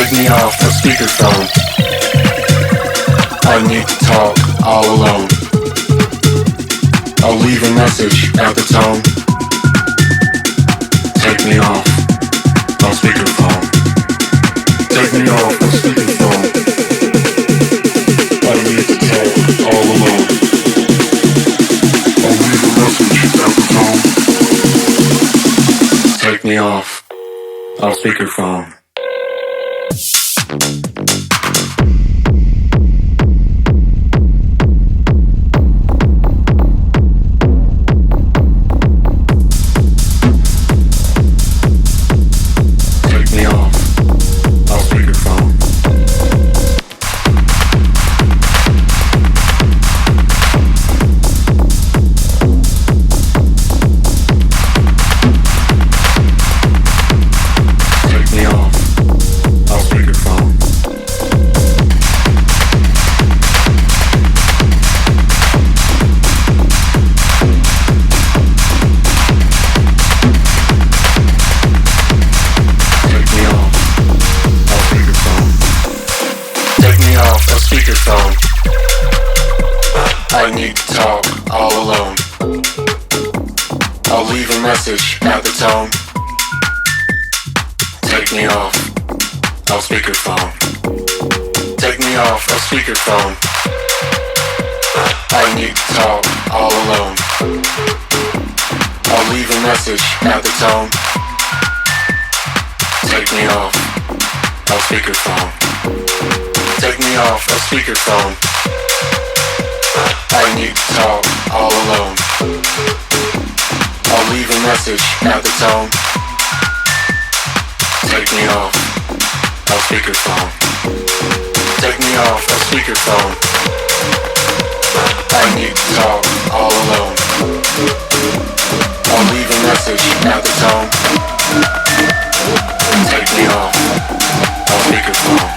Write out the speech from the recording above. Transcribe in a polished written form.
Take me off the speakerphone. I need to talk all alone. I'll leave a message at the tone. Take me off on speakerphone. Take me off on speakerphone. I need to talk all alone. I'll leave a message at the tone. Take me off on speakerphone. Speakerphone. I need to talk all alone. I'll leave a message at the tone. Take me off on speakerphone. Take me off on speakerphone. I need to talk all alone. I'll leave a message at the tone. Take me off on speakerphone. Take me off a speakerphone. I need to talk all alone. I'll leave a message at the tone. Take me off a speakerphone. Take me off a speakerphone. I need to talk all alone. I'll leave a message at the tone. Take me off a speakerphone.